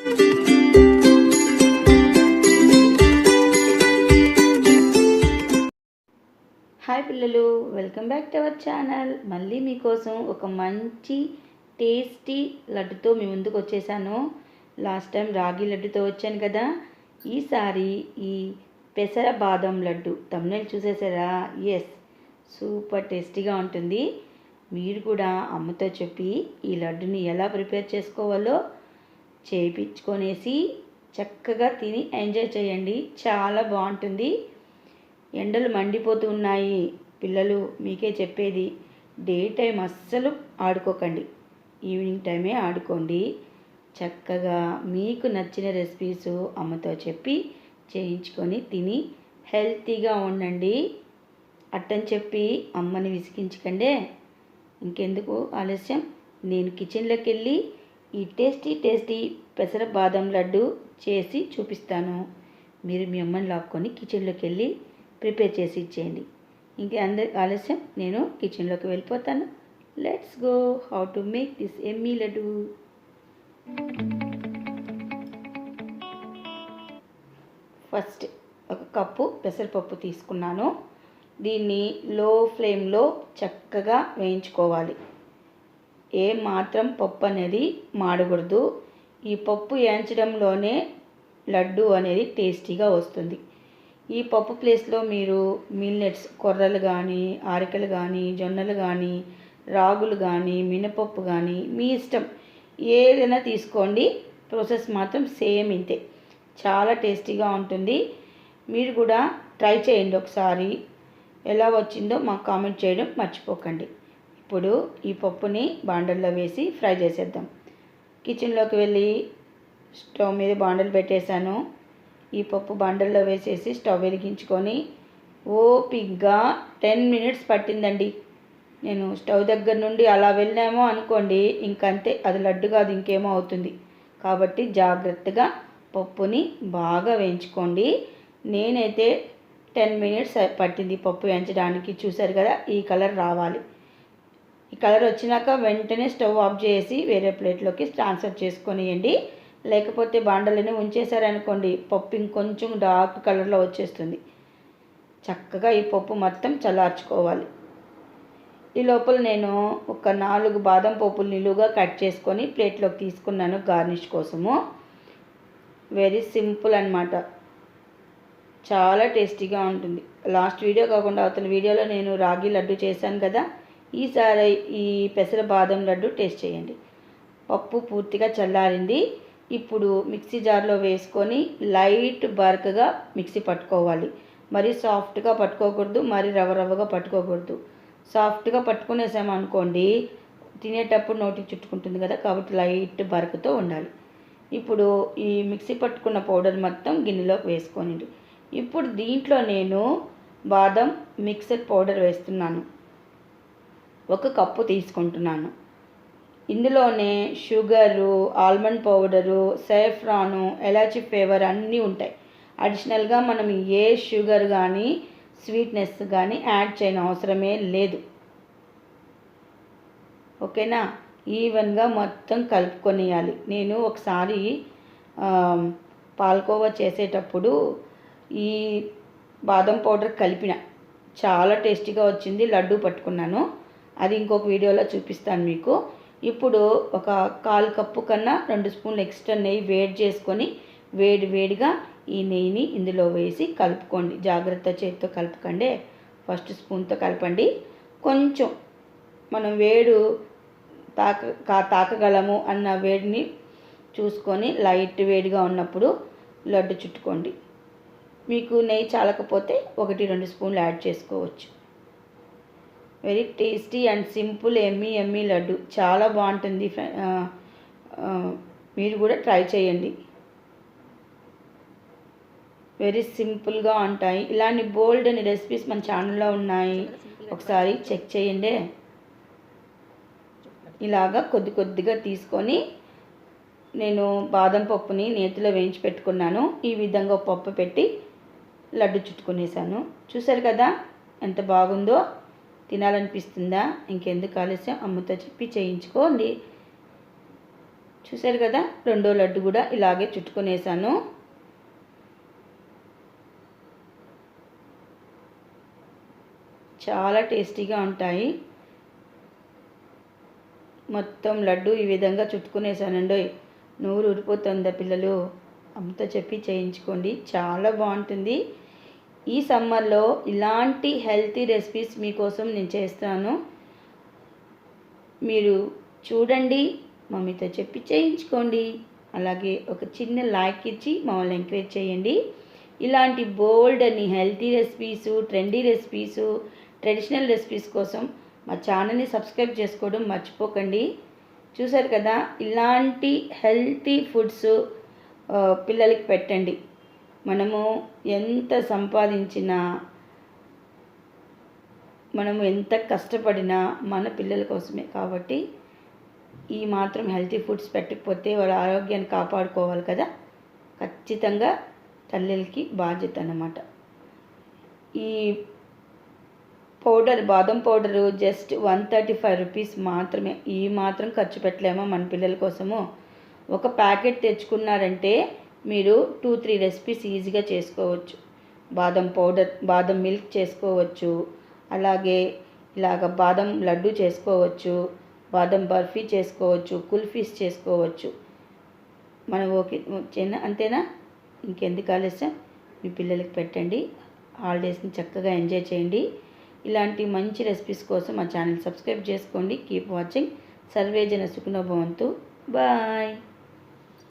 Hi పిల్లలు, welcome back to our channel. మళ్ళీ మీకోసం ఒక మంచి టేస్టీ లడ్డుతో మీ ముందుకు వచ్చేసాను. లాస్ట్ టైం రాగి లడ్డుతో వచ్చాను కదా, ఈసారి ఈ పెసర బాదం లడ్డు తమ్ముళ్ళు చూసేసారా? ఎస్, సూపర్ టేస్టీగా ఉంటుంది. మీరు కూడా అమ్మతో చెప్పి ఈ లడ్డుని ఎలా ప్రిపేర్ చేసుకోవాలో చేయించుకొనేసి చక్కగా తిని ఎంజాయ్ చేయండి. చాలా బాగుంటుంది. ఎండలు మండిపోతూ ఉన్నాయి పిల్లలు, మీకే చెప్పేది. డే టైం అస్సలు ఆడుకోకండి, ఈవినింగ్ టైమే ఆడుకోండి. చక్కగా మీకు నచ్చిన రెసిపీస్ అమ్మతో చెప్పి చేయించుకొని తిని హెల్తీగా ఉండండి. అట్టని చెప్పి అమ్మని విసిగించకండి. ఇంకెందుకు ఆలస్యం, నేను కిచెన్లోకి వెళ్ళి ఈ టేస్టీ పెసర బాదం లడ్డు చేసి చూపిస్తాను. మీరు మీ అమ్మని లాక్కొని కిచెన్లోకి వెళ్ళి ప్రిపేర్ చేసి ఇచ్చేయండి. ఇంకే అందరి ఆలస్యం, నేను కిచెన్లోకి వెళ్ళిపోతాను. Let's go how to make this Emmy laddu. First ఒక కప్పు పెసరపప్పు తీసుకున్నాను. దీన్ని లో ఫ్లేమ్లో చక్కగా వేయించుకోవాలి. ఏ మాత్రం పప్పు అనేది మాడకూడదు. ఈ పప్పు వేయించడంలోనే లడ్డు అనేది టేస్టీగా వస్తుంది. ఈ పప్పు ప్లేస్లో మీరు మిల్లెట్స్, కొర్రలు కానీ, ఆరికలు కానీ, జొన్నలు కానీ, రాగులు కానీ, మినపప్పు కానీ, మీ ఇష్టం ఏదైనా తీసుకోండి. ప్రాసెస్ మాత్రం సేమ్ ఇంతే, చాలా టేస్టీగా ఉంటుంది. మీరు కూడా ట్రై చేయండి ఒకసారి. ఎలా వచ్చిందో మాకు కామెంట్ చేయడం మర్చిపోకండి. ఇప్పుడు ఈ పప్పుని బాండల్లో వేసి ఫ్రై చేసేద్దాం. కిచెన్లోకి వెళ్ళి స్టవ్ మీద బాండలు పెట్టేశాను. ఈ పప్పు బండల్లో వేసేసి స్టవ్ వెలిగించుకొని ఓపిగ్గా 10 మినిట్స్ పట్టిందండి. నేను స్టవ్ దగ్గర నుండి అలా వెళ్ళామో అనుకోండి, ఇంకంతే, అది లడ్డు కాదు ఇంకేమో అవుతుంది. కాబట్టి జాగ్రత్తగా పప్పుని బాగా వేయించుకోండి. నేనైతే 10 మినిట్స్ పట్టింది పప్పు వేయించడానికి. చూసారు కదా, ఈ కలర్ రావాలి. ఈ కలర్ వచ్చినాక వెంటనే స్టవ్ ఆఫ్ చేసి వేరే ప్లేట్లోకి ట్రాన్స్ఫర్ చేసుకొనియండి. లేకపోతే బాండలని ఉంచేసారనుకోండి, పప్పు ఇంకొంచెం డార్క్ కలర్లో వచ్చేస్తుంది. చక్కగా ఈ పప్పు మొత్తం చల్లార్చుకోవాలి. ఈ లోపల నేను ఒక 4 బాదం పప్పులు నిలువుగా కట్ చేసుకొని ప్లేట్లోకి తీసుకున్నాను గార్నిష్ కోసము. వెరీ సింపుల్ అన్నమాట, చాలా టేస్టీగా ఉంటుంది. లాస్ట్ వీడియో కాకుండా అవతల వీడియోలో నేను రాగి లడ్డు చేశాను కదా, ఈసారి ఈ పెసర బాదం లడ్డు టేస్ట్ చేయండి. పప్పు పూర్తిగా చల్లారింది. ఇప్పుడు మిక్సీ జార్లో వేసుకొని లైట్ బరకగా మిక్సీ పట్టుకోవాలి. మరి సాఫ్ట్గా పట్టుకోకూడదు, మరి రవ్వగా పట్టుకోకూడదు. సాఫ్ట్గా పట్టుకునేసామనుకోండి, తినేటప్పుడు నోటికి చుట్టుకుంటుంది కదా, కాబట్టి లైట్ బరకతో ఉండాలి. ఇప్పుడు ఈ మిక్సీ పట్టుకున్న పౌడర్ మొత్తం గిన్నెలోకి వేసుకోనండి. ఇప్పుడు దీంట్లో నేను బాదం మిక్సర్ పౌడర్ వేస్తున్నాను. 1 కప్పు తీసుకుంటున్నాను. ఇందులోనే sugar, almond powder, సాఫ్రాను, elaichi flavour అన్నీ ఉంటాయి. అడిషనల్గా మనం ఏ షుగర్ కానీ స్వీట్నెస్ కానీ యాడ్ చేయని అవసరమే లేదు. ఓకేనా? ఈవెన్గా మొత్తం కలుపుకొనియాలి. నేను ఒకసారి పాలకోవా చేసేటప్పుడు ఈ బాదం పౌడర్ కలిపిన, చాలా టేస్టీగా వచ్చింది. లడ్డు పట్టుకున్నాను, అది ఇంకొక వీడియోలో చూపిస్తాను మీకు. ఇప్పుడు ఒక 1/4 కప్పు కన్నా 2 స్పూన్లు ఎక్స్ట్రా నెయ్యి వేడి చేసుకొని వేడిగా ఈ నెయ్యిని ఇందులో వేసి కలుపుకోండి. జాగ్రత్త, చేతితో కలపకండి, ఫస్ట్ స్పూన్తో కలపండి. కొంచెం మనం తాకగలము అన్న వేడిని చూసుకొని లైట్ వేడిగా ఉన్నప్పుడు లడ్డు చుట్టుకోండి. మీకు నెయ్యి చాలకపోతే 1-2 స్పూన్లు యాడ్ చేసుకోవచ్చు. Very tasty and simple Emmy laddu, చాలా బాగుంటుంది. మీరు కూడా ట్రై చేయండి. వెరీ సింపుల్గా ఉంటాయి. ఇలాంటి బోల్డ్ అని రెసిపీస్ మన ఛానల్లో ఉన్నాయి, ఒకసారి చెక్ చేయండి. ఇలాగా కొద్దిగా తీసుకొని నేను బాదం పప్పుని నేతిలో వేయించి పెట్టుకున్నాను. ఈ విధంగా పప్పు పెట్టి లడ్డు చుట్టుకునేసాను. చూసారు కదా ఎంత బాగుందో, తినాలనిపిస్తుందా? ఇంకెందుకు ఆలస్యం, అమ్మతో చెప్పి చేయించుకోండి. చూసారు కదా, రెండో లడ్డు కూడా ఇలాగే చుట్టుకునేసాను. చాలా టేస్టీగా ఉంటాయి. మొత్తం లడ్డు ఈ విధంగా చుట్టుకునేసానండి. నోరు ఊరిపోతుందా పిల్లలు? అంత చెప్పి చేయించుకోండి, చాలా బాగుంటుంది. ఈ సమ్మర్లో ఇలాంటి హెల్తీ రెసిపీస్ మీకోసం నేను చేస్తాను. మీరు చూడండి, మమ్మీతో చెప్పి చేయించుకోండి. అలాగే ఒక చిన్న లైక్ ఇచ్చి మమ్మల్ని ఎంకరేజ్ చేయండి. ఇలాంటి బోల్డ్ అని healthy recipes, trendy recipes, traditional recipes కోసం మా ఛానల్ని సబ్స్క్రైబ్ చేసుకోవడం మర్చిపోకండి. చూసారు కదా, ఇలాంటి హెల్తీ ఫుడ్స్ పిల్లలకి పెట్టండి. మనము ఎంత సంపాదించినా, మనము ఎంత కష్టపడినా మన పిల్లల కోసమే. కాబట్టి ఈ మాత్రం హెల్తీ ఫుడ్స్ పెట్టకపోతే వాళ్ళ ఆరోగ్యాన్ని కాపాడుకోవాలి కదా. ఖచ్చితంగా తల్లులకి బాధ్యత అన్నమాట. ఈ పౌడర్, బాదం పౌడరు జస్ట్ 135 రూపీస్ మాత్రమే. ఈ మాత్రం ఖర్చు పెట్టలేమో మన పిల్లల కోసము. ఒక ప్యాకెట్ తెచ్చుకున్నారంటే మీరు 2-3 రెసిపీస్ ఈజీగా చేసుకోవచ్చు. బాదం పౌడర్, బాదం మిల్క్ చేసుకోవచ్చు. అలాగే ఇలాగ బాదం లడ్డు చేసుకోవచ్చు, బాదం బర్ఫీ చేసుకోవచ్చు, కుల్ఫీస్ చేసుకోవచ్చు. మనం ఓకే అంతేనా? ఇంకెందుకు ఆలస్యం, మీ పిల్లలకి పెట్టండి. హాలిడేస్ని చక్కగా ఎంజాయ్ చేయండి. ఇలాంటి మంచి రెసిపీస్ కోసం మా ఛానల్ సబ్స్క్రైబ్ చేసుకోండి. Keep watching. సర్వేజన సుఖినో భవంతు. బాయ్.